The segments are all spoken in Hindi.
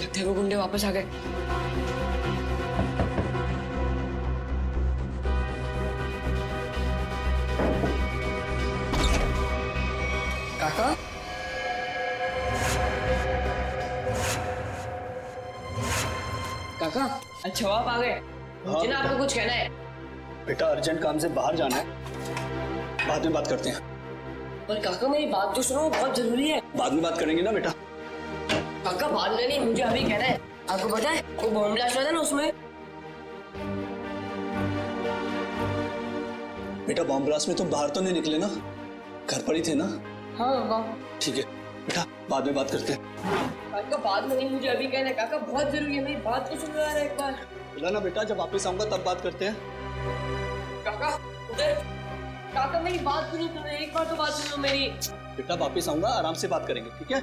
लगता है वो गुंडे वापस आ गए। काका, काका, अच्छा आप आ गए। मुझे ना आपको कुछ कहना है। बेटा अर्जेंट काम से बाहर जाना है, बाद में बात करते हैं। पर काका मेरी बात तो सुनो, बहुत जरूरी है। बाद में बात करेंगे ना बेटा। काका बाद में नहीं, मुझे अभी कहना है। आपको पता है वो बॉम्ब ब्लास्ट हुआ था ना, उसमें बेटा बॉम्ब ब्लास्ट में तुम बाहर तो नहीं निकले ना, घर पर ही थे ना? हाँ ठीक है बेटा, बाद में बात करते हैं। काका बाद में नहीं, मुझे अभी कहना है। काका बहुत जरूरी है, मेरी बात तो सुनो यार एक बार। बोला ना बेटा, जब वापस आऊंगा तब बात करते हैं। काका उधर, काका मेरी बात सुनो, तुमने एक बार तो बात सुनो मेरी। बेटा वापस आऊंगा, आराम से बात करेंगे, ठीक है?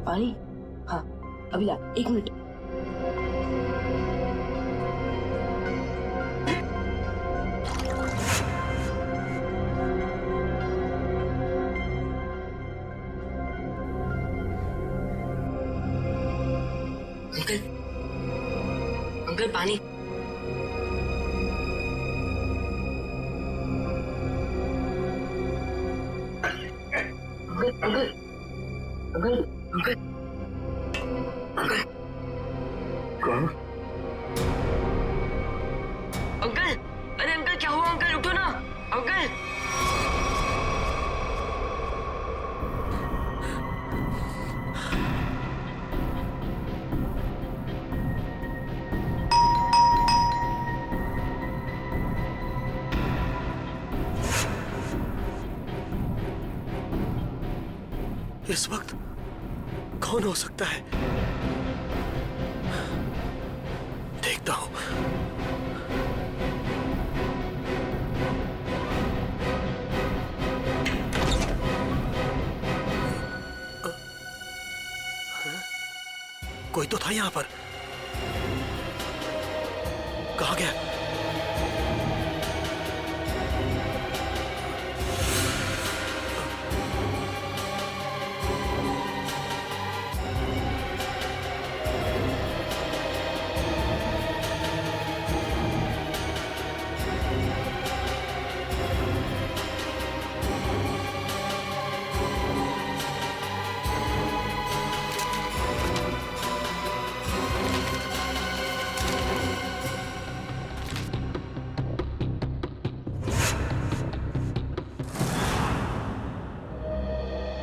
पानी? हाँ अभी ला, 1 मिनट। अंकल, अंकल पानी। अंकल अंकल अंकल अंकल कौन? अंकल, अरे अंकल क्या हुआ? अंकल उठो ना अंकल। इस वक्त कौन हो सकता है? देखता हूं। कोई तो था यहां पर, कहां गया?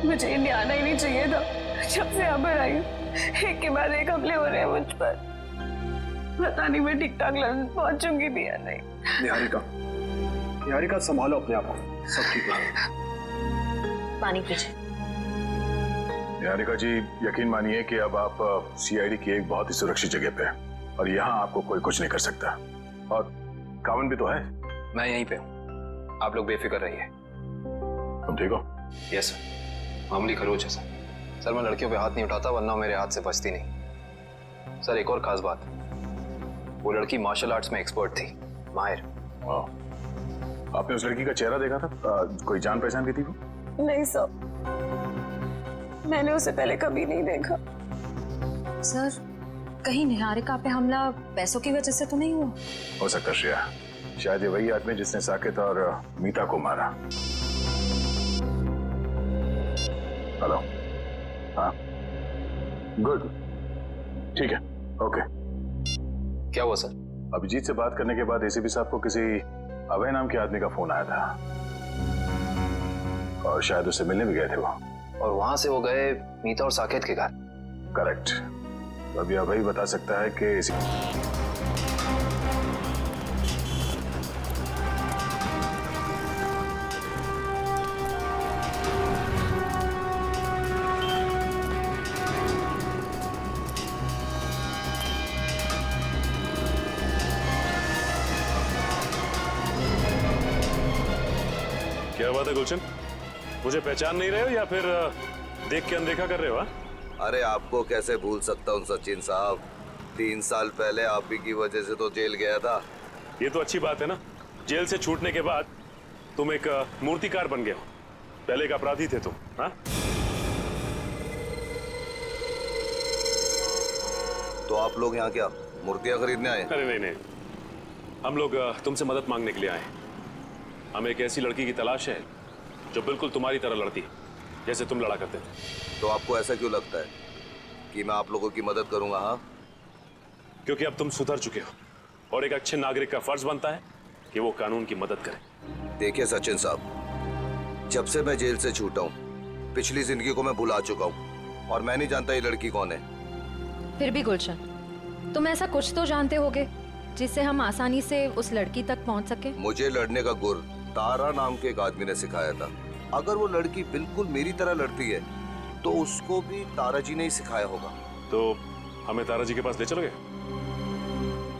मुझे इंडिया आना ही नहीं चाहिए था। जब से यहाँ पर आई हूँ एक के बाद एक हमले हो रहे हैं मुझ पर। पता नहीं मैं ठीक ठाक लंदन पहुंचूंगी भी या नहीं। निहारिका संभालो अपने आप को, सब ठीक है। पानी पीछे। निहारिका जी, यकीन मानिए कि अब आप सीआईडी की एक बहुत ही सुरक्षित जगह पे हैं और यहाँ आपको कोई कुछ नहीं कर सकता। और कावन भी तो है। मैं यहीं पे हूँ, आप लोग बेफिक्र रहिए। तुम ठीक हो? यस सर, मामूली खरोच है सर। सर मैं लड़कियों पे हाथ नहीं उठाता, वरना मेरे हाथ से बचती नहीं। सर एक और खास बात, वो लड़की मार्शल आर्ट्स में एक्सपर्ट थी, माहिर। आपने उस लड़की का चेहरा देखा था? कोई जान पहचान की थी वो? नहीं सर, मैंने उसे पहले कभी नहीं देखा। सर कहीं निहारिका पे हमला पैसों की वजह से तो नहीं हुआ? हो सकता श्रेया, शायद ये वही आदमी जिसने साकेत और मीता को मारा। हेलो, हाँ, गुड, ठीक है, ओके। क्या हुआ सर? अभिजीत से बात करने के बाद एसीपी साहब को किसी अभय नाम के आदमी का फोन आया था और शायद उससे मिलने भी गए थे वो। और वहां से वो गए मीता और साकेत के घर? करेक्ट। तो अभी अभय बता सकता है कि क्या बात है गुलशन, मुझे पहचान नहीं रहे हो या फिर देख के अनदेखा कर रहे हो? अरे आपको कैसे भूल सकता हूँ सचिन साहब, 3 साल पहले आप ही की वजह से तो जेल गया था। ये तो अच्छी बात है ना, जेल से छूटने के बाद तुम एक मूर्तिकार बन गए हो। पहले एक अपराधी थे तुम। हाँ, तो आप लोग यहाँ क्या मूर्तियाँ खरीदने आए? अरे नहीं नहीं, हम लोग तुमसे मदद मांगने के लिए आए हैं। हमें एक ऐसी लड़की की तलाश है जो बिल्कुल तुम्हारी तरह लड़ती है, जैसे तुम लड़ा करते थे। तो आपको ऐसा क्यों लगता है कि मैं आप लोगों की मदद करूंगा? हाँ, क्योंकि अब तुम सुधर चुके हो और एक अच्छे नागरिक का फर्ज बनता है कि वो कानून की मदद करे। देखिए सचिन साहब, जब से मैं जेल से छूटा हूँ पिछली जिंदगी को मैं भुला चुका हूँ और मैं नहीं जानता ये लड़की कौन है। फिर भी गुलशन, तुम ऐसा कुछ तो जानते होगे जिससे हम आसानी से उस लड़की तक पहुंच सके। मुझे लड़ने का गुर तारा नाम के एक आदमी ने सिखाया था। अगर वो लड़की बिल्कुल मेरी तरह लड़ती है तो उसको भी तारा जी ने ही सिखाया होगा। तो हमें तारा जी के पास ले चलोगे?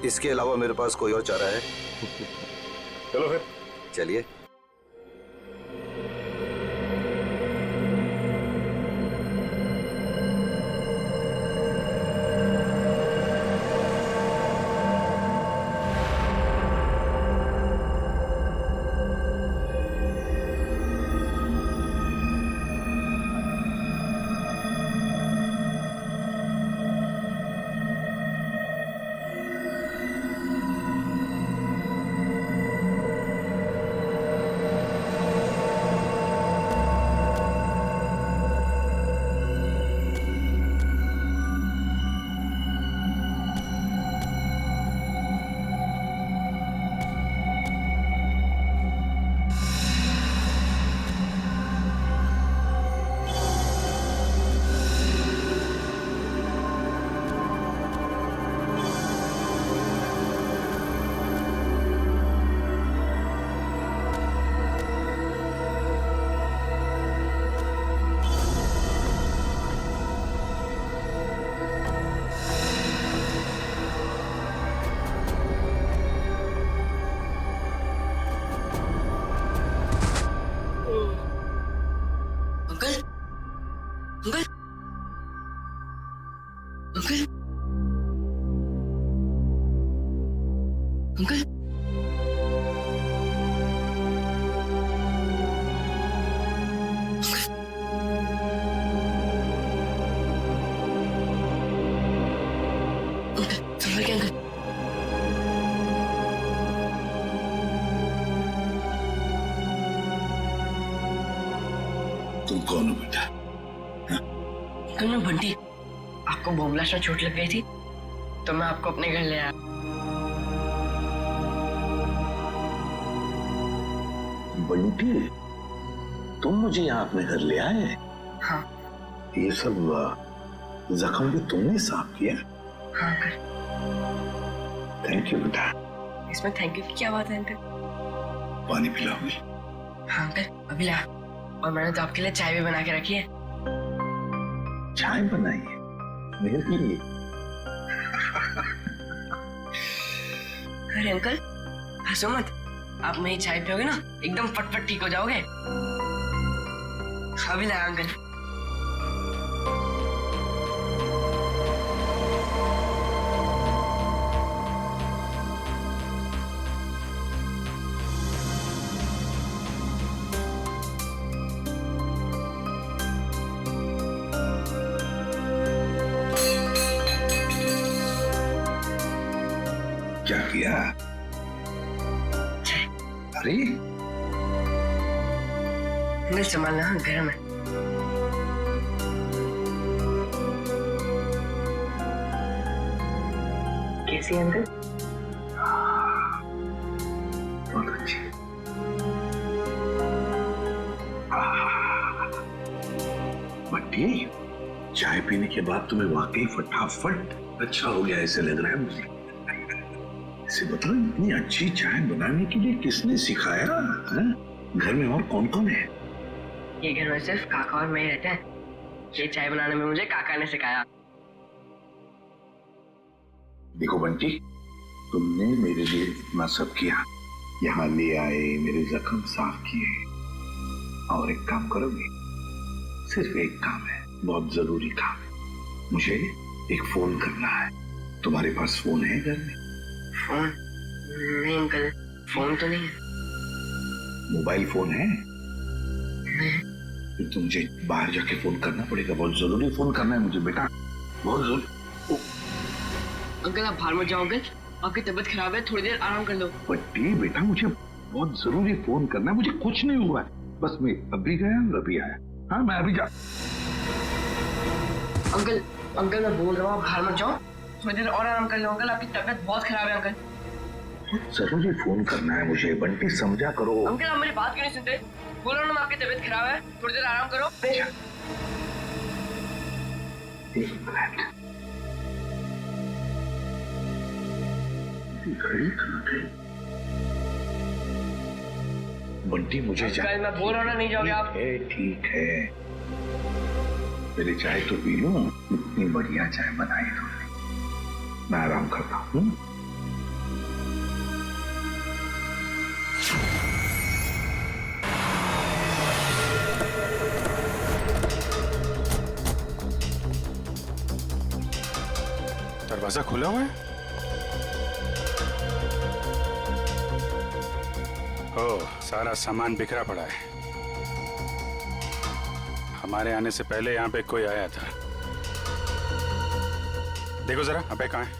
इसके अलावा मेरे पास कोई और चारा है? चलो फिर चलिए। अंकल संभल के अंकल। तुम कौन हो बेटा? अंकल मैं बंटी, आपको बॉम्ब ब्लास्ट में चोट लग गई थी तो मैं आपको अपने घर ले आया। बंटी, तुम मुझे यहाँ अपने घर ले आए? हाँ। ये सब जख्म भी तुमने साफ किया? हाँ अंकल। थैंक यू बेटा। इसमें थैंक यू की क्या बात है अंकल? पानी पिलाओगे? हाँ अंकल, अभी ला। और मैंने तो आपके लिए चाय भी बना के रखी है। चाय बनाई है मेरे लिए? अरे अंकल, हंसो मत। आप मेरी चाय पियोगे ना, एकदम फटफट ठीक हो जाओगे। अभी ला अंकल। क्या किया? अरे अंकल संभालना, हाँ, गर्म है। कैसी है अंकल? बहुत अच्छी। बट्टी, चाय पीने के बाद तुम्हें वाकई फटाफट अच्छा हो गया ऐसे लग रहा है मुझे। इसे बताओ, इतनी अच्छी चाय बनाने के लिए किसने सिखाया? घर में और कौन कौन है? ये घर में सिर्फ काका और मैं रहते हैं। ये चाय बनाने में मुझे काका ने सिखाया। देखो बंटी, तुमने मेरे लिए इतना सब किया, यहाँ ले आए, मेरे जख्म साफ किए, और एक काम करोगे? सिर्फ एक काम है, बहुत जरूरी काम है। मुझे एक फोन करना है। तुम्हारे पास फोन है घर में? फोन? नहीं अंकल, फोन तो नहीं है। मोबाइल फोन है? नहीं। फिर तो मुझे बाहर जाके फोन करना पड़ेगा। बहुत जरूरी फोन करना है मुझे बेटा, बहुत जरूरी। अंकल आप बाहर मत जाओ अंकल, आपकी तबीयत खराब है, थोड़ी देर आराम कर लो। बट्टी बेटा, मुझे बहुत जरूरी फोन करना है। मुझे कुछ नहीं हुआ है, बस मैं अभी गया और अभी आया। हाँ, मैं अभी जा। अंकल मैं बोल रहा हूँ, आप बाहर मत जाओ, थोड़ी देर और आराम कर लो। अंकल आपकी तबीयत बहुत खराब है। अंकल बहुत जरूरी फोन करना है मुझे, बंटी समझा करो। अंकल आप मेरी बात क्यों नहीं सुनते? बोल रहा हूँ ना, आपकी तबीयत खराब है, थोड़ी देर आराम करो। एक मिनट, घड़ी कहाँ गई? बंटी मुझे अंकल मैं बोल रहा हूँ ना, नहीं जाओगे आप? ठीक है, मेरी चाय तो पी लो। इतनी बढ़िया चाय बनाई तुमने, मैं आराम करता हूँ। दरवाजा खुला हुआ है? ओह, सारा सामान बिखरा पड़ा है। हमारे आने से पहले यहाँ पे कोई आया था। देखो जरा, अबे कहाँ है?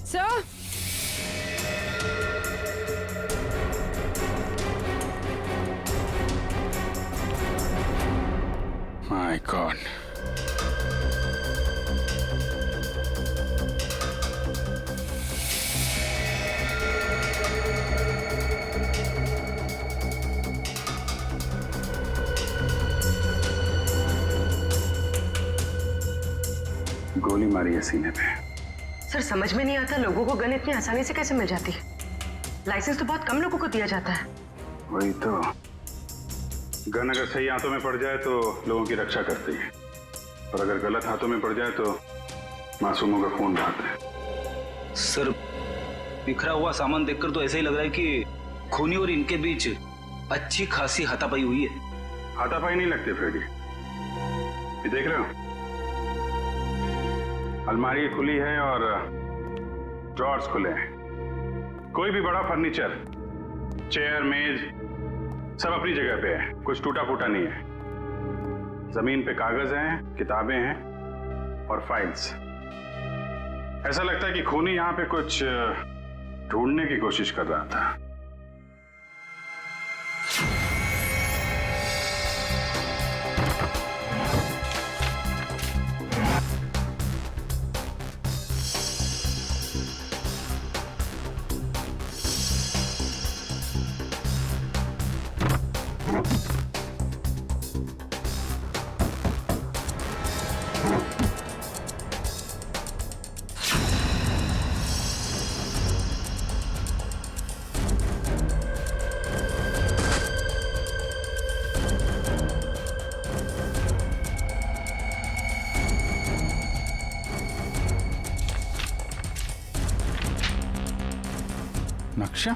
Sir, my God. गोली मारी है सीने पे। सर समझ में नहीं आता, लोगों को गन इतनी आसानी से कैसे मिल जाती है? लाइसेंस तो बहुत कम लोगों को दिया जाता है। वही तो, गन अगर सही हाथों में पड़ जाए तो लोगों की रक्षा करती है, और अगर गलत हाथों में पड़ जाए तो मासूमों का खून बहाता है। सर, बिखरा हुआ सामान देखकर तो ऐसा ही लग रहा है कि खूनी और इनके बीच अच्छी खासी हाथापाई हुई है। हाथापाई नहीं लगती फ्रेडी, ये देख रहे हो, अलमारी खुली है और ड्रॉर्स खुले हैं। कोई भी बड़ा फर्नीचर, चेयर, मेज, सब अपनी जगह पे है, कुछ टूटा फूटा नहीं है। जमीन पे कागज हैं, किताबें हैं और फाइल्स। ऐसा लगता है कि खूनी यहाँ पे कुछ ढूंढने की कोशिश कर रहा था। नक्शा?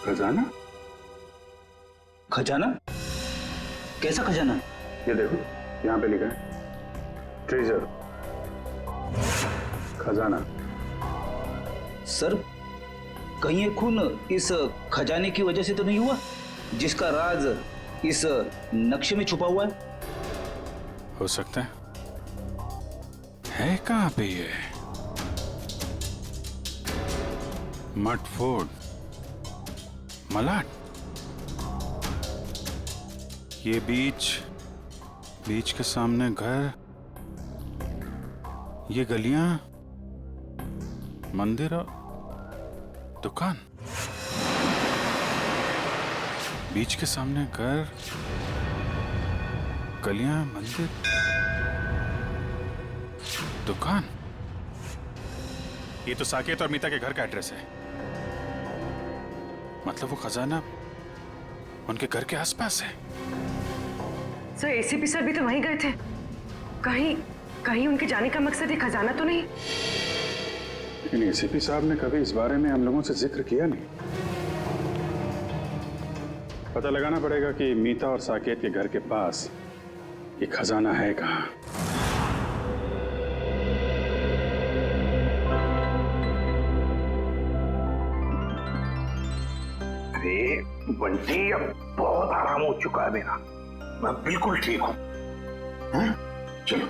खजाना? खजाना? कैसा खजाना? ये देखो, यहाँ पे लिखा है ट्रेजर, खजाना। सर, कहीं ये खून इस खजाने की वजह से तो नहीं हुआ जिसका राज इस नक्शे में छुपा हुआ है? हो सकता है कहाँ पे ये? मट फोर्ड, मलाट, ये बीच के सामने घर, ये गलियां, मंदिर और दुकान। बीच के सामने घर, गलियां, मंदिर, दुकान। ये तो साकेत और मीता के घर का एड्रेस है। मतलब वो खजाना उनके घर के आसपास है। सर, एसीपी सर भी तो वहीं गए थे। कहीं उनके जाने का मकसद ये खजाना तो नहीं? लेकिन एसीपी साहब ने कभी इस बारे में हम लोगों से जिक्र किया नहीं। पता लगाना पड़ेगा कि मीता और साकेत के घर के पास ये खजाना है कहाँ। अरे बंटी, अब बहुत आराम हो चुका है मेरा, मैं बिल्कुल ठीक हूँ। चलो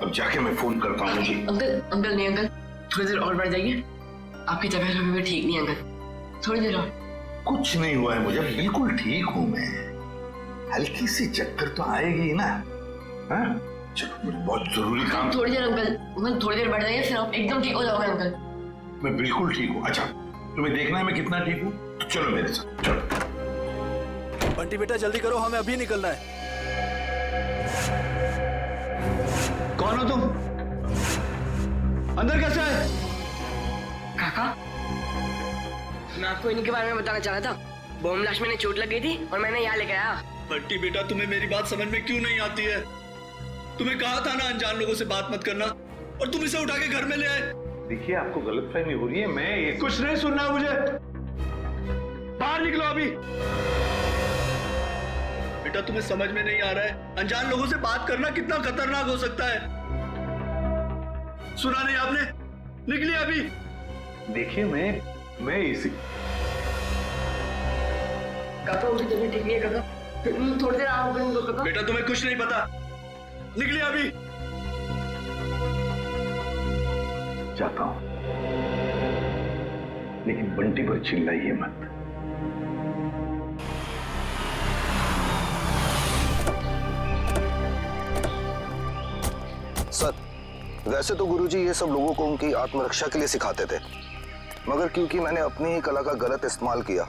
अब जाके मैं फोन करता हूँ जी। अंकल नहीं अंकल, थोड़ी देर और बढ़ जाइए। आपकी तबीयत अभी भी ठीक नहीं अंकल, थोड़ी देर और। कुछ नहीं हुआ है मुझे, बिल्कुल ठीक हूँ मैं। हल्की सी चक्कर तो आएगी ना। चलो मुझे बहुत जरूरी काम। थोड़ी देर अंकल, थोड़ी देर बढ़ जाइए, फिर आप एकदम ठीक हो जाओगे अंकल। मैं बिल्कुल ठीक हूँ। अच्छा, तुम्हें देखना है मैं कितना ठीक हूँ? तो चलो मेरे साथ, चलो। बंटी बेटा जल्दी करो, हमें अभी निकलना है। कौन हो तुम? अंदर कैसे आए? काका, मैं आपको इनके बारे में बताना चाह रहा था। बॉम्ब ब्लास्ट में चोट लग गई थी और मैंने यहाँ लेकर आया। बंटी बेटा, तुम्हें मेरी बात समझ में क्यों नहीं आती है? तुम्हें कहा था ना अनजान लोगों से बात मत करना, और तुम इसे उठा के घर में ले आए। देखिए, आपको गलतफहमी हो रही है। मैं कुछ नहीं सुनना मुझे, बाहर निकलो अभी। बेटा, तुम्हें समझ में नहीं आ रहा है अनजान लोगों से बात करना कितना खतरनाक हो सकता है? सुना नहीं आपने? निकलिए अभी। देखिए, मैं इसी काका, उनकी तबीयत ठीक नहीं है काका, थोड़ी देर आराम करेंगे काका। बेटा, तुम्हें कुछ नहीं पता, निकलिए अभी। जाता हूं, लेकिन बंटी पर चिल्लाइए मत। सर, वैसे तो गुरुजी ये सब लोगों को उनकी आत्मरक्षा के लिए सिखाते थे, मगर क्योंकि मैंने अपनी ही कला का गलत इस्तेमाल किया,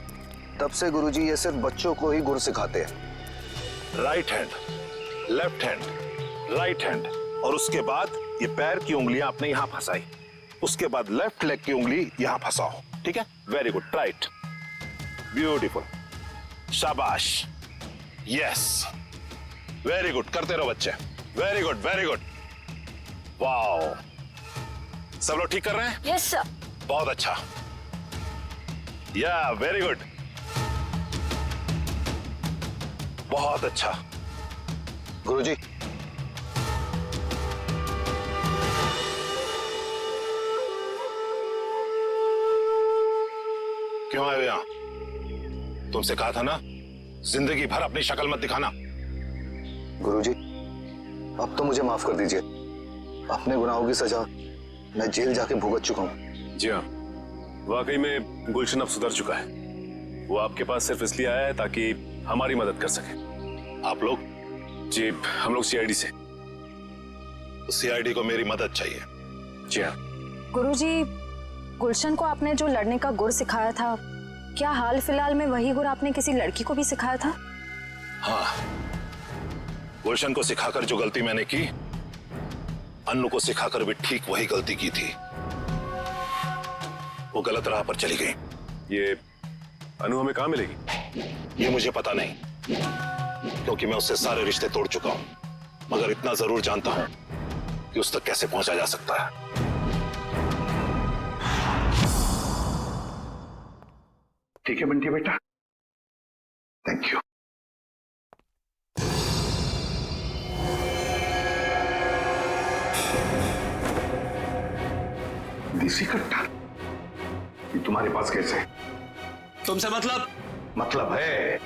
तब से गुरुजी ये सिर्फ बच्चों को ही गुर सिखाते हैं। Right hand, left hand, right hand, और उसके बाद ये पैर की उंगलियां आपने यहां फंसाई, उसके बाद लेफ्ट लेग की उंगली यहां फंसाओ। ठीक है? वेरी गुड, राइट, ब्यूटीफुल, शाबाश, यस, वेरी गुड, करते रहो बच्चे, very good, very good, wow. सब लोग ठीक कर रहे हैं? Yes sir. बहुत अच्छा, या वेरी गुड, बहुत अच्छा। गुरुजी, क्यों आए हो यहां? तुमसे कहा था ना, जिंदगी भर अपनी शक्ल मत दिखाना। गुरुजी, अब तो मुझे माफ कर दीजिए। अपने गुनाहों की सजा मैं जेल जाके भुगत चुका हूँ। जी हाँ, वाकई में गुलशन अब सुधर चुका है। वो आपके पास सिर्फ इसलिए आया है ताकि हमारी मदद कर सके। आप लोग जी हम लोग सीआईडी से। सीआईडी को मेरी मदद चाहिए। जी हाँ। गुरुजी, गुलशन को आपने जो लड़ने का गुर सिखाया था, क्या हाल फिलहाल में वही गुर आपने किसी लड़की को भी सिखाया था? हाँ, गुलशन को सिखाकर जो गलती मैंने की, अन्नू को सिखाकर भी ठीक वही गलती की थी। वो गलत राह पर चली गई। ये अनु हमें कहाँ मिलेगी? ये मुझे पता नहीं, क्योंकि मैं उससे सारे रिश्ते तोड़ चुका हूं। मगर इतना जरूर जानता हूं कि उस तक कैसे पहुंचा जा सकता है। ठीक है बंटी बेटा, थैंक यू। देसी कट्टा ये तुम्हारे पास कैसे? तुमसे मतलब है,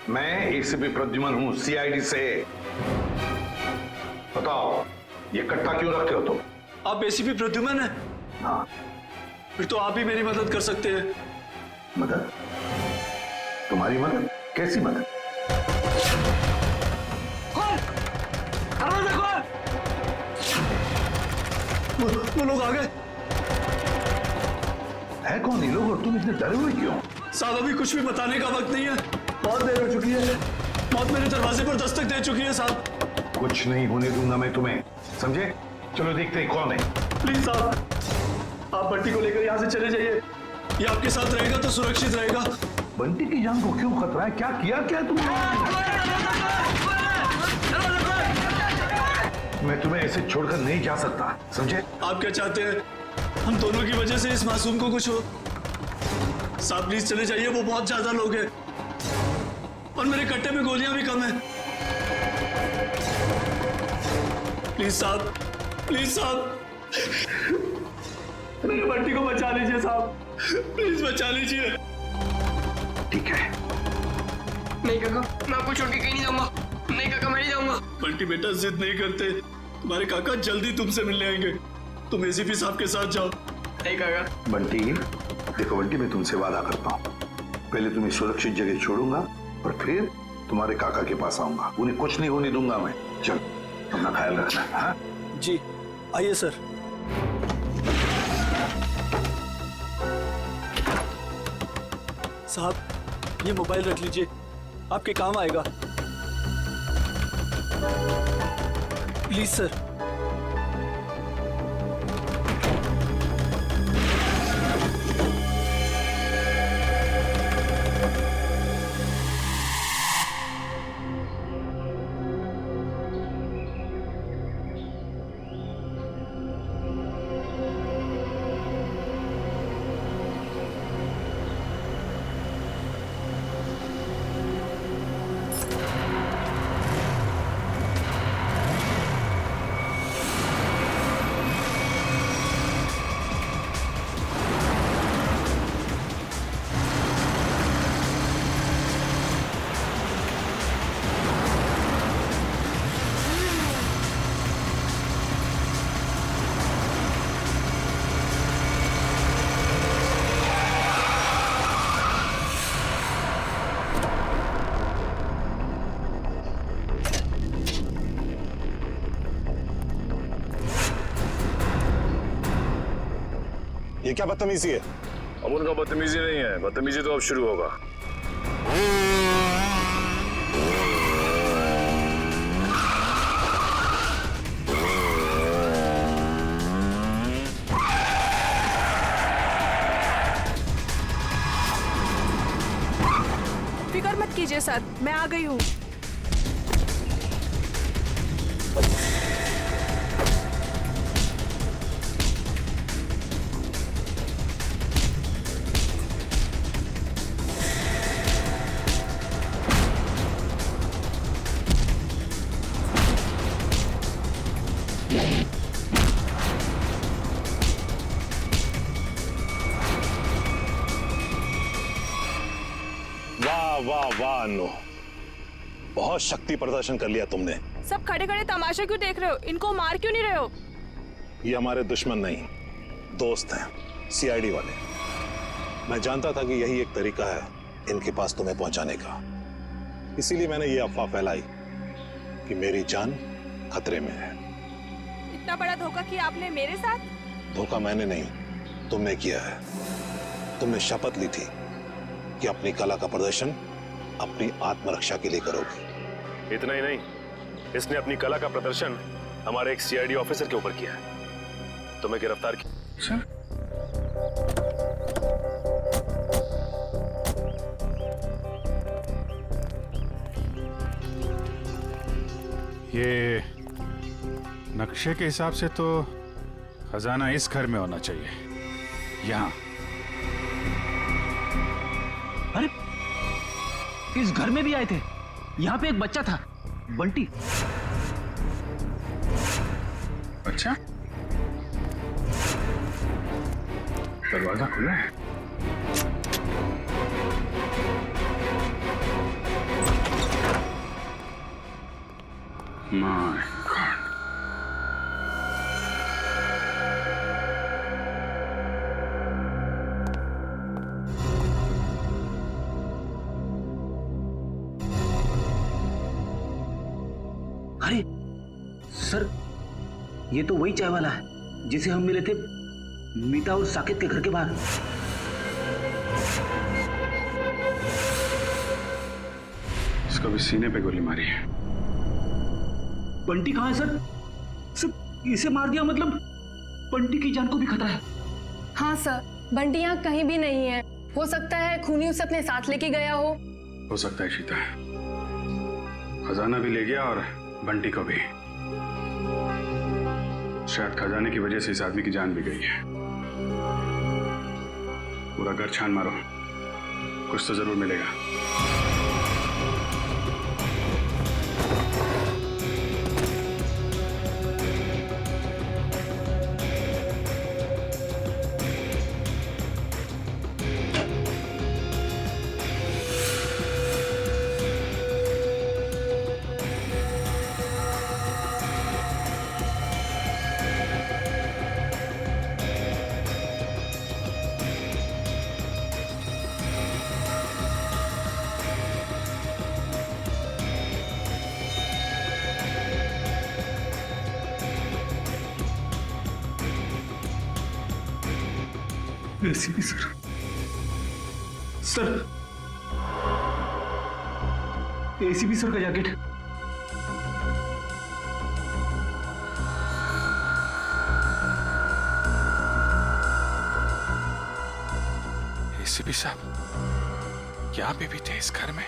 मैं एसीपी प्रद्युमन हूं, सीआईडी से। बताओ, ये कट्टा क्यों रखते हो तुम? आप एसीपी प्रद्युमन है? हाँ। फिर तो आप ही मेरी मदद कर सकते हैं। मदद? तुम्हारी मदद? कैसी मदद? वो लोग आ गए। है कौन ये लोग और तुम इतने डरे हुए क्यों? साहब, अभी कुछ भी बताने का वक्त नहीं है। बहुत देर हो चुकी है। मौत मेरे दरवाजे पर दस्तक दे चुकी है साहब। कुछ नहीं होने दूंगा मैं तुम्हें, समझे? चलो देखते हैं कौन है। प्लीज साहब, आप बंटी को लेकर यहाँ से चले जाइए। ये आपके साथ रहेगा तो सुरक्षित रहेगा। बंटी की जान को क्यों खतरा है? क्या किया क्या तुमने? मैं तुम्हें ऐसे छोड़कर नहीं जा सकता, समझे? आप क्या चाहते हैं? हम दोनों की वजह से इस मासूम को कुछ हो? साहब प्लीज चले जाइए, वो बहुत ज्यादा लोग हैं और मेरे कट्टे में गोलियां भी कम हैं। प्लीज साहब, प्लीज साहब, मेरे बंटी को बचा लीजिए साहब, प्लीज बचा लीजिए। ठीक है। नहीं काका, मैं आपको छोड़ के कहीं नहीं जाऊंगा। नहीं काका, मैं नहीं जाऊंगा। बंटी बेटा, जिद नहीं करते, तुम्हारे काका जल्दी तुमसे मिलने आएंगे। तुम एसीपी साहब के साथ जाओ। नहीं काका। बंटी, देखो बंटी, मैं तुमसे वादा करता हूँ, पहले तुम्हें सुरक्षित जगह छोड़ूंगा और फिर तुम्हारे काका के पास आऊंगा। उन्हें कुछ नहीं होने दूंगा मैं। चल, अपना ख्याल रखना। हाँ जी, आइए सर। साहब, ये मोबाइल रख लीजिए, आपके काम आएगा। Please sir. ये क्या बदतमीजी है? अब उनका बदतमीजी नहीं है, बदतमीजी तो अब शुरू होगा। फिक्र मत कीजिए सर, मैं आ गई हूँ। वाह वाह वाह अन्नू, बहुत शक्ति प्रदर्शन कर लिया तुमने। सब खड़े खड़े तमाशा क्यों देख रहे हो? इनको मार क्यों नहीं रहे हो? ये हमारे दुश्मन नहीं, दोस्त हैं, सीआईडी वाले। मैं जानता था कि यही एक तरीका है इनके पास तुम्हें पहुंचाने का, इसीलिए मैंने ये अफवाह फैलाई कि मेरी जान खतरे में है। इतना बड़ा धोखा किया आपने मेरे साथ? धोखा मैंने नहीं, तुमने किया है। तुमने शपथ ली थी कि अपनी कला का प्रदर्शन अपनी आत्मरक्षा के लिए करोगे। इतना ही नहीं, इसने अपनी कला का प्रदर्शन हमारे एक सीआईडी ऑफिसर के ऊपर किया है। तुम्हें गिरफ्तार किया। ये नक्शे के हिसाब से तो खजाना इस घर में होना चाहिए, यहाँ। अरे इस घर में भी आए थे। यहाँ पे एक बच्चा था, बंटी। अच्छा, दरवाजा खुला है। My God. अरे सर, ये तो वही चाय वाला है जिसे हम मिले थे मीता और साकिब के घर के बाहर। इसको भी सीने पे गोली मारी है। बंटी कहाँ है सर? सर इसे मार दिया मतलब बंटी की जान को भी खतरा है। हाँ सर, बंटी यहाँ कहीं भी नहीं है। हो सकता है खूनी उसे अपने साथ लेके गया हो सकता है शीता, खजाना भी ले गया और बंटी को भी। शायद खजाने की वजह से इस आदमी की जान भी गई है। पूरा घर छान मारो, कुछ तो जरूर मिलेगा। ACP sir, sir ACP sir का जैकेट। एसीपी साहब, क्या आप भी थे इस घर में?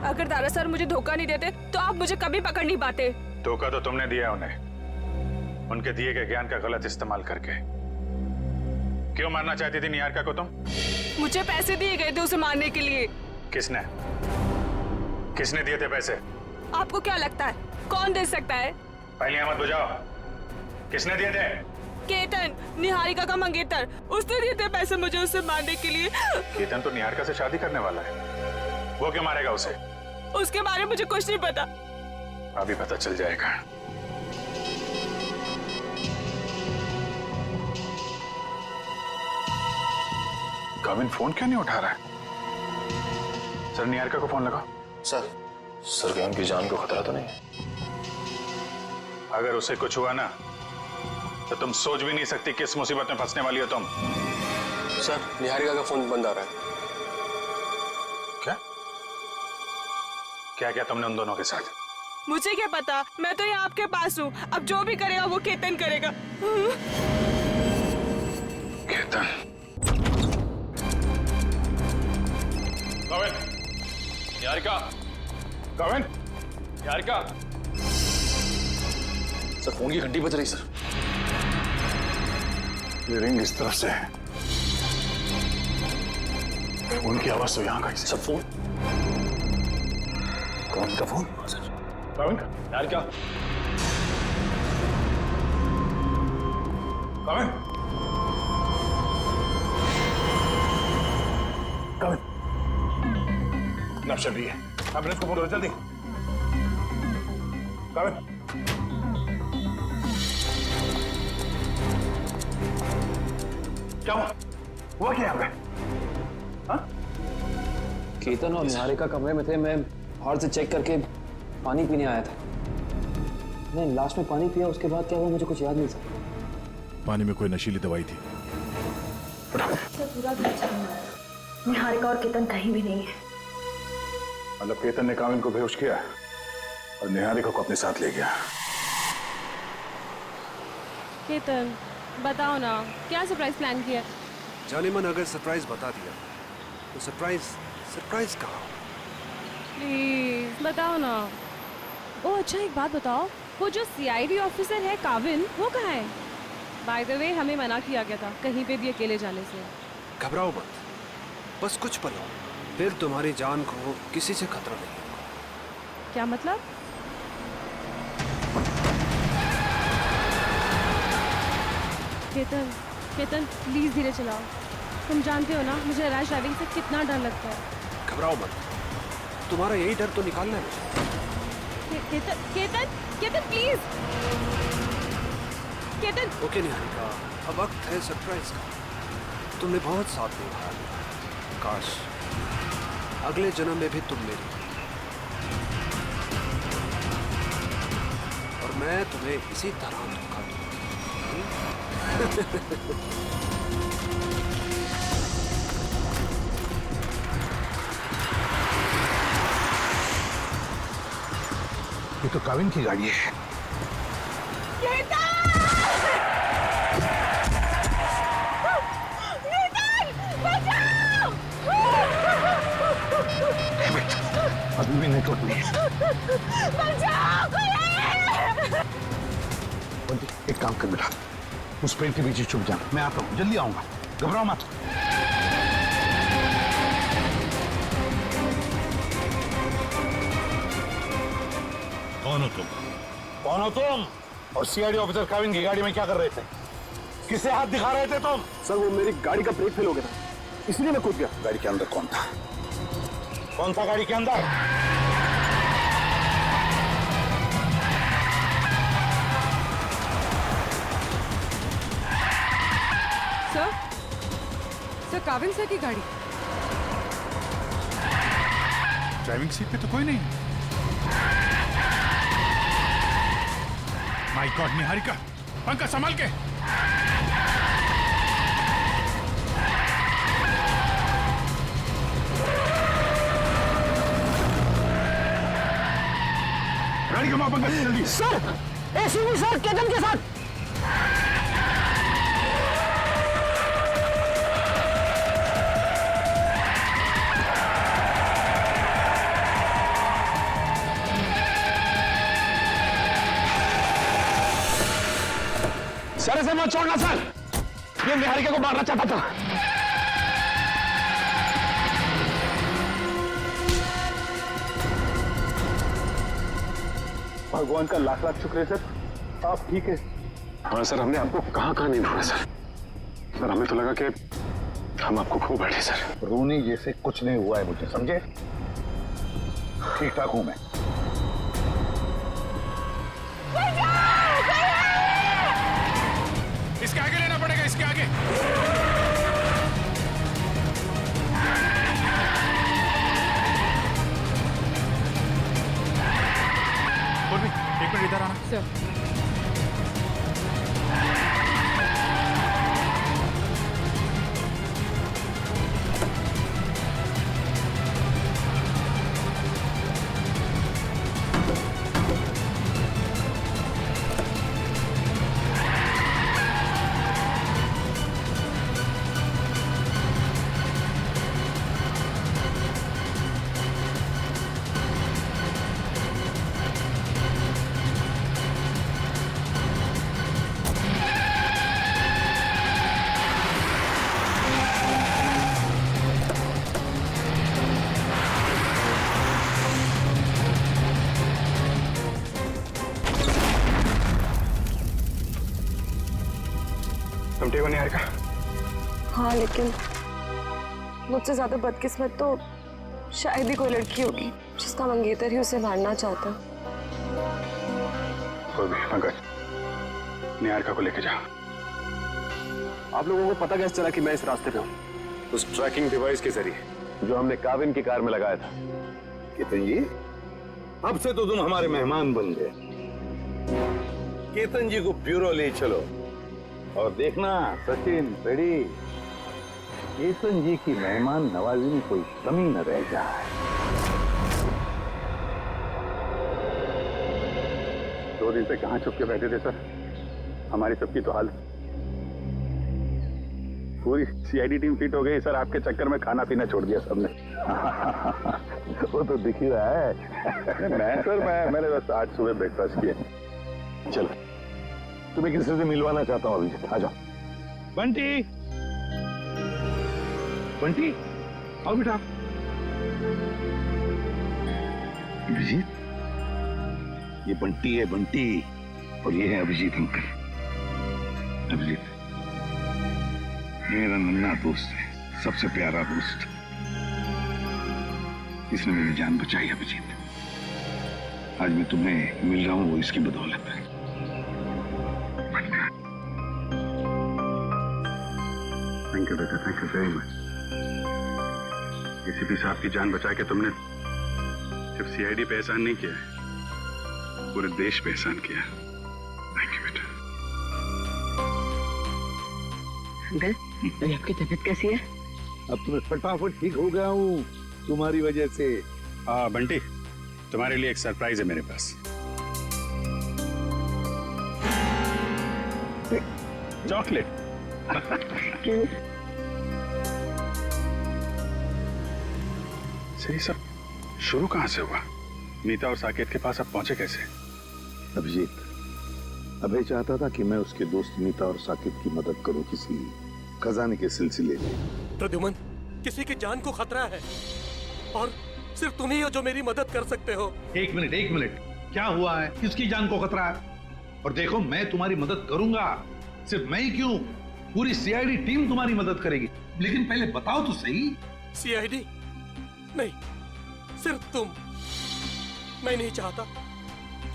अगर दारा सर मुझे धोखा नहीं देते तो आप मुझे कभी पकड़ नहीं पाते। धोखा तो तुमने दिया उन्हें, उनके दिए गए ज्ञान का गलत इस्तेमाल करके। क्यों मारना चाहती थी निहारिका को तुम? मुझे पैसे दिए गए थे उसे मारने के लिए। किसने किसने दिए थे पैसे? आपको क्या लगता है कौन दे सकता है? पहले मत बुझाओ, किसने दिए थे? केतन, निहारिका का मंगेतर, उसने दिए थे पैसे मुझे उसे मारने के लिए। केतन तो निहारिका से शादी करने वाला है, वो क्यों मारेगा उसे? उसके बारे में मुझे कुछ नहीं पता। अभी पता चल जाएगा। कविन फोन क्यों नहीं उठा रहा है? सर निहारिका को फोन लगाओ। सर क्या उनकी जान को खतरा तो नहीं है? अगर उसे कुछ हुआ ना तो तुम सोच भी नहीं सकती किस मुसीबत में फंसने वाली हो तुम। सर निहारिका का फोन बंद आ रहा है। क्या क्या क्या तुमने उन दोनों के साथ? मुझे क्या पता, मैं तो यहाँ आपके पास हूँ। अब जो भी करेगा वो केतन करेगा। केतन। कविन, निहारिका, कविन, निहारिका। सर फोन की घंटी बज रही सर। ये रिंग इस तरफ से है, उनकी आवाज तो यहाँ कहीं से। सब फोन कौन का फोन? सर कविन, निहारिका, कविन, कविन। नक्शा भी है, एम्बुलेंस को फोन करो जल्दी। कविन, क्या हुआ क्या यहाँ पे? हाँ? केतन और निहारिका कमरे में थे। मैं बाहर से चेक करके पानी पीने आया था। नहीं, लास्ट में पानी पिया, उसके बाद क्या हुआ मुझे कुछ याद नहीं सर। पानी में कोई नशीली दवाई थी। पूरा घर छाना है। निहारिका और केतन कहीं भी नहीं है। मतलब केतन ने काविन को बेहोश किया और निहारिका को अपने साथ ले गया। केतन बताओ ना, क्या सरप्राइज प्लान किया? जाने मन अगर सरप्राइज बता दिया तो सरप्राइज कहाँ? प्लीज बताओ ना। ओ अच्छा, एक बात बताओ, वो जो सीआईडी ऑफिसर है काविन, वो कहाँ है? बाय द वे हमें मना किया गया था कहीं पे भी अकेले जाने से। घबराओ मत, बस कुछ पल हो, फिर तुम्हारी जान को किसी से खतरा नहीं। क्या मतलब? केतन केतन प्लीज धीरे चलाओ। तुम जानते हो ना मुझे रैश ड्राइविंग से कितना डर लगता है। घबराओ मत, तुम्हारा यही डर तो निकालना है। केतन केतन केतन प्लीज। केतन। ओके निहारिका, अब वक्त है सरप्राइज का। तुमने बहुत साथ निभाया, काश अगले जन्म में भी तुम मेरी और मैं तुम्हें इसी तरह धोखा दूंगा। ये तो काविन की गाड़ी है। अभी भी नेटवर्क नहीं है। एक काम कर बेटा, उस पेड़ के पीछे छुप जा, मैं आता हूँ, जल्दी आऊंगा, घबराओ मत। कौन हो तुम? कौन हो तुम? और सीआईडी ऑफिसर काविन की गाड़ी में क्या कर रहे थे? किसे हाथ दिखा रहे थे तुम? सर वो मेरी गाड़ी का ब्रेक फेल हो गया था, इसलिए मैं कूद गया। गाड़ी के अंदर कौन था? कौन था गाड़ी के अंदर? सर काविन सर की गाड़ी। ड्राइविंग सीट पे तो कोई नहीं। माय गॉड निहारिका, पंकज संभाल के। गाड़ी घुमा पंकज, जल्दी। सर एसीपी सर केतन के साथ। सर इसे मत छोड़ना सर, ये निहारिका को मारना चाहता था। भगवान का लाख लाख शुक्र है सर, आप ठीक है। हाँ सर, हमने आपको कहाँ नहीं ढूंढा सर। सर हमें तो लगा कि हम आपको खो बैठे सर। रोनी जैसे कुछ नहीं हुआ है मुझे, समझे? ठीक ठाक हूं मैं। इसके आगे लेना पड़ेगा, इसके आगे। एक मिनट इधर आना सर। तुम ठीक हो निहारिका? हाँ लेकिन मुझसे ज्यादा बदकिस्मत तो शायद ही कोई लड़की होगी जिसका मंगेतर ही उसे मारना चाहता। कोई भी पंकज, निहारिका को लेके जा। आप लोगों को पता कैसे चला कि मैं इस रास्ते पे हूँ? उस ट्रैकिंग डिवाइस के जरिए जो हमने काविन की कार में लगाया था। केतन जी, अब से तो तुम हमारे मेहमान बन गए। केतन जी को ब्यूरो ले चलो और देखना सचिन पेड़ी, केतन जी की मेहमान नवाजी में कोई कमी न रह जाए। दो दिन से कहां छुप के बैठे थे सर? हमारी सबकी तो हाल, पूरी सीआईडी टीम फिट हो गई सर। आपके चक्कर में खाना पीना छोड़ दिया सबने। वो तो दिख ही रहा है। मैंने बस आज सुबह ब्रेकफास्ट किया। चलो, तुम्हें किसी से मिलवाना चाहता हूँ अभिजीत, आ जाओ। बंटी, बंटी, आओ बेटा। अभिजीत, ये बंटी है, बंटी, और ये है अभिजीत अंकल। अभिजीत ये मेरा नन्हा दोस्त है, सबसे प्यारा दोस्त। इसने मेरी जान बचाई अभिजीत। आज मैं तुम्हें मिल रहा हूं वो इसकी बदौलत है। थैंक यू बेटा, thank you very much. ACP साहब की जान बचा के तुमने सिर्फ सीआईडी पे एहसान नहीं किया, पूरे देश पे एहसान किया। थैंक यू बेटा। अंकल, अभी आपकी तबीयत कैसी है? अब तो मैं फटाफट ठीक हो गया हूँ तुम्हारी वजह से। बंटी, तुम्हारे लिए एक सरप्राइज है मेरे पास। चॉकलेट। सही सब शुरू कहां से हुआ? नीता और साकेत के पास अब पहुंचे कैसे? अभिजीत, अभय चाहता था कि मैं उसके दोस्त नीता और साकेत की मदद करूं किसी खजाने के सिलसिले में। प्रद्युमन, किसी की जान को खतरा है और सिर्फ तुम ही हो जो मेरी मदद कर सकते हो। एक मिनट, क्या हुआ है? किसकी जान को खतरा है? और देखो, मैं तुम्हारी मदद करूंगा। सिर्फ मैं ही क्यों, पूरी सीआईडी टीम तुम्हारी मदद करेगी। लेकिन पहले बताओ तो सही। सीआईडी नहीं, सिर्फ तुम। मैं नहीं चाहता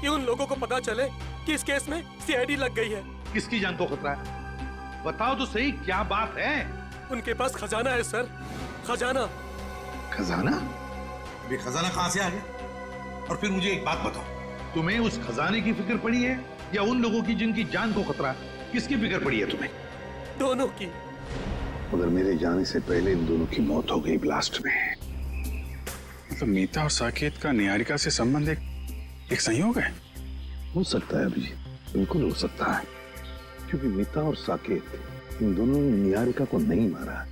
कि उन लोगों को पता चले कि इस केस में सीआईडी लग गई है। किसकी जान को खतरा है? बताओ तो सही, क्या बात है? उनके पास खजाना है सर, खजाना। खजाना? अभी खजाना कहां से आ गया? और फिर मुझे एक बात बताओ, तुम्हें उस खजाने की फिक्र पड़ी है या उन लोगों की जिनकी जान को खतरा है? किसकी फिक्र पड़ी है तुम्हें? दोनों की। मगर मेरे जाने से पहले इन दोनों की मौत हो गई ब्लास्ट में। मतलब नीता और साकेत का निहारिका से संबंध एक संयोग है? हो सकता है अभिजीत, बिल्कुल हो सकता है, क्योंकि नीता और साकेत इन दोनों ने निहारिका को नहीं मारा।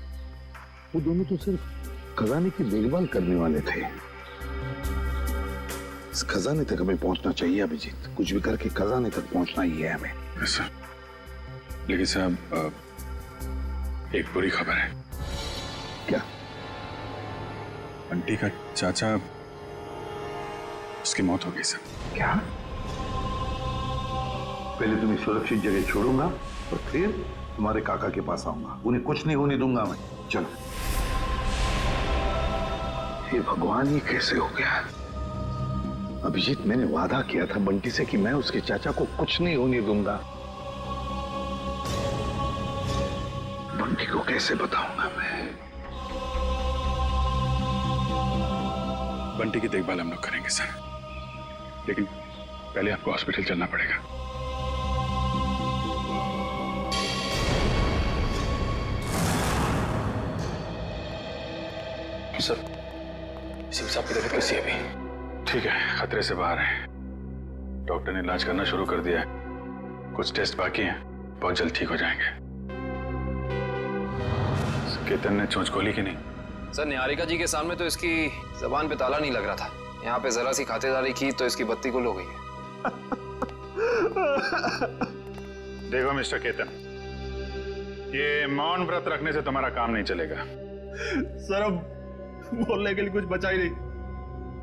वो दोनों तो सिर्फ खजाने की देखभाल करने वाले थे। इस खजाने तक हमें पहुंचना चाहिए अभिजीत। कुछ भी करके खजाने तक पहुंचना ही है हमें। ऐसा? लेकिन साहब, एक बुरी खबर है। क्या? बंटी का चाचा, उसकी मौत हो गई सर। क्या? पहले तुम्हें सुरक्षित जगह छोड़ूंगा और फिर तुम्हारे काका के पास आऊंगा। उन्हें कुछ नहीं होने दूंगा मैं। चलो। हे भगवान, ये कैसे हो गया? अभिजीत, मैंने वादा किया था बंटी से कि मैं उसके चाचा को कुछ नहीं होने दूंगा। बंटी को कैसे बताऊंगा मैं? बंटी की देखभाल हम लोग करेंगे सर, लेकिन पहले आपको हॉस्पिटल चलना पड़ेगा। सर, सिंह साहब की तबीयत कैसी है अभी? ठीक है, खतरे से बाहर है। डॉक्टर ने इलाज करना शुरू कर दिया है। कुछ टेस्ट बाकी हैं, बहुत जल्द ठीक हो जाएंगे। केतन ने चोंच खोली कि नहीं? सर, निहारिका जी के सामने तो इसकी जबान पे ताला नहीं लग रहा था। यहाँ पे जरा सी खातिरदारी की तो इसकी बत्ती गुल हो गई है। देखो मिस्टर केतन, ये मौन व्रत रखने से तुम्हारा काम नहीं चलेगा। सर, अब बोलने के लिए कुछ बचा ही नहीं।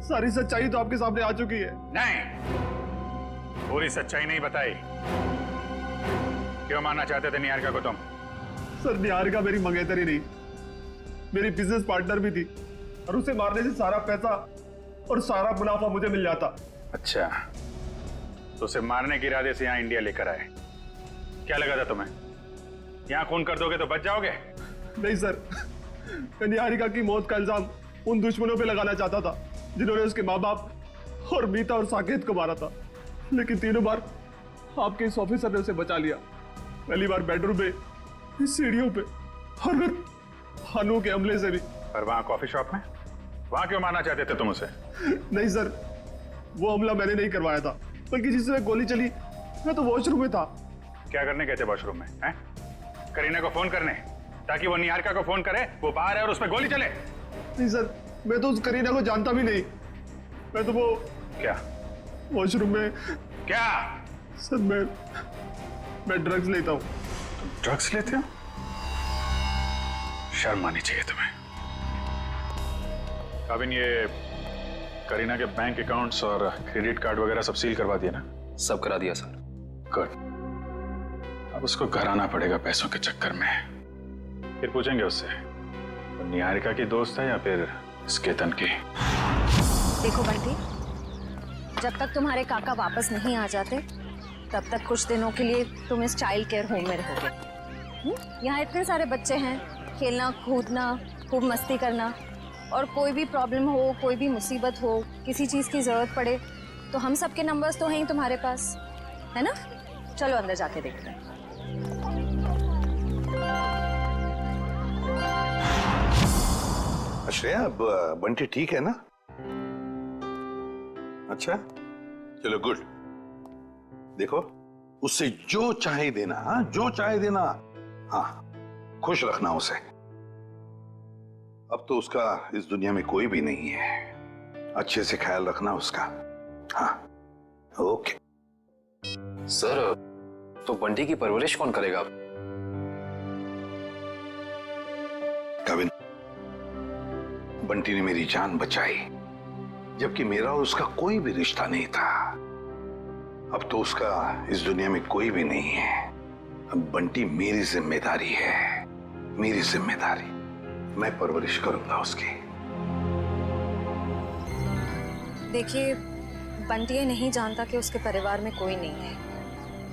सारी सच्चाई तो आपके सामने आ चुकी है। नहीं, पूरी सच्चाई नहीं बताई। क्यों मारना चाहते थे निहारिका को तुम? सर, निहारिका मेरी मंगेतर ही नहीं, मेरी बिजनेस पार्टनर भी थी, और उसे मारने से सारा पैसा और सारा मुनाफा मुझे मिल जाता। अच्छा, तो उसे मारने के इरादे से यहाँ इंडिया लेकर आए। क्या लगा था तुम्हें यहाँ खून कर दोगे तो बच जाओगे? नहीं सर, मैं निहारिका की मौत का इल्जाम उन दुश्मनों पे लगाना चाहता था जिन्होंने उसके माँ बाप और मीता और साकेत को मारा था, लेकिन तीनों बार आपके इस ऑफिसर ने उसे बचा लिया। पहली बार बेडरूम में, इस सीढ़ियों पे, और फिर हनु के हमले से भी। और वहां कॉफी शॉप में वहां क्यों मारना चाहते थे तुम उसे? नहीं सर, वो हमला मैंने नहीं करवाया था, बल्कि जिससे गोली चली मैं तो वॉशरूम में था। क्या करने गए थे वॉशरूम में? हैं? करीना को फोन करने, ताकि वो निहारिका को फोन करे, वो बाहर है और उस पर गोली चले। नहीं सर, मैं तो उस करीना को जानता भी नहीं। मैं तो वो क्या वॉशरूम में क्या? सर मैं ड्रग्स लेता हूँ। तुम ड्रग्स लेते हो? शर्म आनी चाहिए तुम्हें। काविन, ये करीना के बैंक अकाउंट्स और क्रेडिट कार्ड वगैरह सब सील करवा दिया ना? सब करा दिया सर। गुड। अब उसको घर आना पड़ेगा पैसों के चक्कर में। फिर पूछेंगे उससे वो निहारिका की दोस्त है या फिर इस केतन की। देखो बंटी, जब तक तुम्हारे काका वापस नहीं आ जाते तब तक कुछ दिनों के लिए तुम इस चाइल्ड केयर होम में रहोगे। यहाँ इतने सारे बच्चे हैं, खेलना कूदना, खूब मस्ती करना, और कोई भी प्रॉब्लम हो, कोई भी मुसीबत हो, किसी चीज़ की ज़रूरत पड़े तो हम सबके नंबर्स तो हैं ही तुम्हारे पास, है ना? चलो अंदर जाके देखते हैं। श्रेया, अब बंटी ठीक है ना? अच्छा, चलो गुड। देखो, उससे जो चाहे देना, हाँ, जो चाहे देना। हाँ, खुश रखना उसे। अब तो उसका इस दुनिया में कोई भी नहीं है। अच्छे से ख्याल रखना उसका। हाँ, ओके। सर, तो बंटी की परवरिश कौन करेगा? कविन, बंटी ने मेरी जान बचाई, जबकि मेरा और उसका कोई भी रिश्ता नहीं था। अब तो उसका इस दुनिया में कोई भी नहीं है। अब बंटी मेरी जिम्मेदारी है, मेरी जिम्मेदारी। मैं परवरिश करूंगा उसकी। देखिए, बंटी ये नहीं जानता कि उसके परिवार में कोई नहीं है,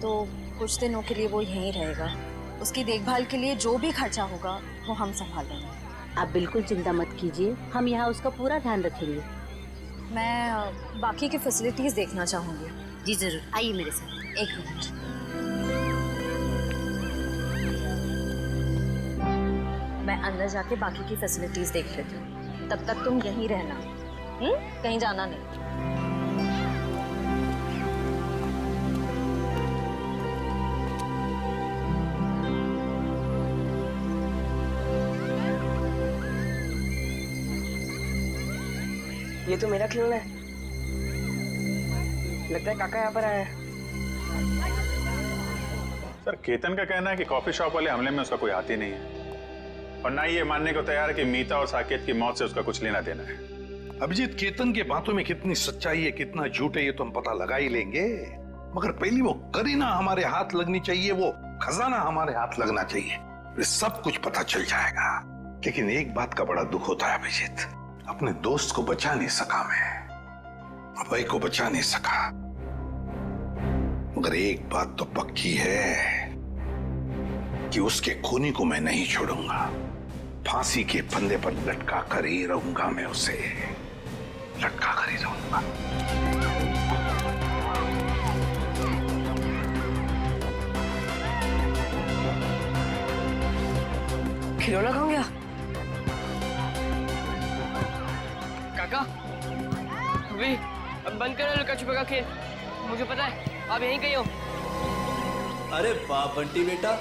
तो कुछ दिनों के लिए वो यहीं रहेगा। उसकी देखभाल के लिए जो भी खर्चा होगा वो हम संभाल लेंगे। आप बिल्कुल चिंता मत कीजिए, हम यहाँ उसका पूरा ध्यान रखेंगे। मैं बाकी की फैसिलिटीज देखना चाहूंगी। जी जरूर, आइए मेरे साथ। एक मिनट। मैं अंदर जाके बाकी की फैसिलिटीज देख लेती हूँ, तब तक तुम यहीं रहना, कहीं जाना नहीं। ये तो मेरा खिलौना है। लगता है काका यहाँ पर आया है। सर, केतन का कहना है कि कॉफी शॉप वाले हमले में उसका कोई हाथ ही नहीं है, और ना ही ये मानने को तैयार है कि मीता और साकेत की मौत से उसका कुछ लेना देना है। अभिजीत, केतन के बातों में कितनी सच्चाई है, कितना झूठ है, ये तो हम पता लगा ही लेंगे। मगर पहली वो करीना हमारे हाथ लगनी चाहिए, वो खजाना हमारे हाथ लगना चाहिए, फिर सब कुछ पता चल जाएगा। लेकिन एक बात का बड़ा दुख होता है अभिजीत, अपने दोस्त को बचा नहीं सका मैं, अभय को बचा नहीं सका। मगर एक बात तो पक्की है कि उसके खूनी को मैं नहीं छोड़ूंगा। फांसी के फंदे पर लटका कर ही रहूंगा, मैं उसे लटका कर ही रहूंगा। खिलौना कहाँ गया? काका, अभी अब बंद करो लुका छुपा खेल। मुझे पता है आप यहीं कहीं हो। अरे वाह बंटी बेटा,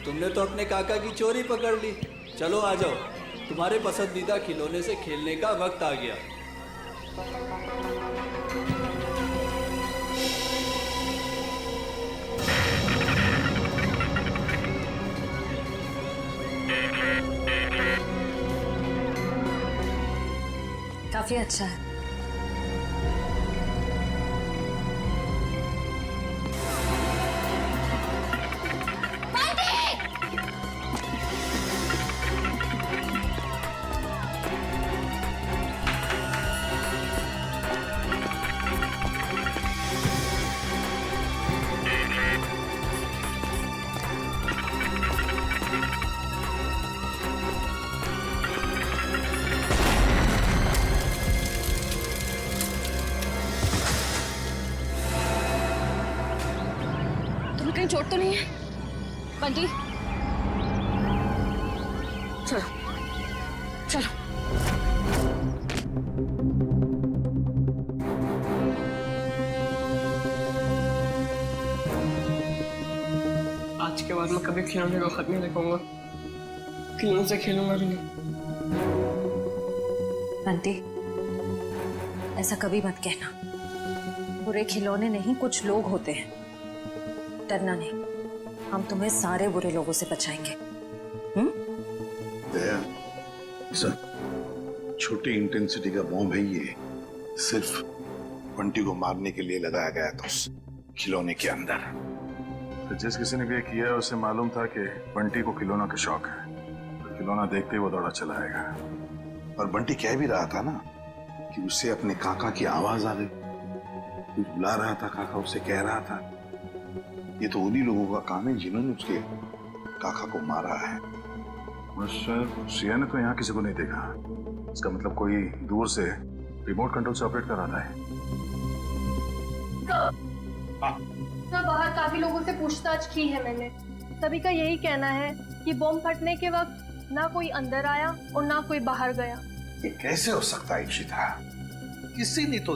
तुमने तो अपने काका की चोरी पकड़ ली। चलो आ जाओ, तुम्हारे पसंदीदा खिलौने से खेलने का वक्त आ गया। काफी अच्छा है। कहीं चोट तो नहीं है? बंटी चलो चलो। आज के बाद मैं कभी खिलौने को खत नहीं देखूंगा, खिलौने से खेलूंगा भी नहीं। बंटी, ऐसा कभी मत कहना। बुरे खिलौने नहीं, कुछ लोग होते हैं। डरना नहीं, हम तुम्हें सारे बुरे लोगों से बचाएंगे। दया, सर, छोटी इंटेंसिटी का बॉम्ब है ये। सिर्फ बंटी को मारने के लिए लगाया गया था उस खिलौने के अंदर। तो जिस किसी ने भी ये किया है उसे मालूम था कि बंटी को खिलौना का शौक है, तो खिलौना देखते ही वो दौड़ा चला आएगा। और बंटी कह भी रहा था ना कि उससे अपने काका की आवाज आ गई, कुछ बुला रहा था, काका उससे कह रहा था। ये तो उन्हीं लोगों का काम है जिन्होंने उसके काका को मारा है। सर, सिया ने तो यहाँ किसी को नहीं देखा। इसका मतलब कोई दूर से रिमोट कंट्रोल से ऑपरेट कर रहा है। सर, बाहर काफी लोगों से पूछताछ की है मैंने। सभी का यही कहना है कि बॉम्ब फटने के वक्त ना कोई अंदर आया और ना कोई बाहर गया। ये कैसे हो सकता है इशिता? किसी ने तो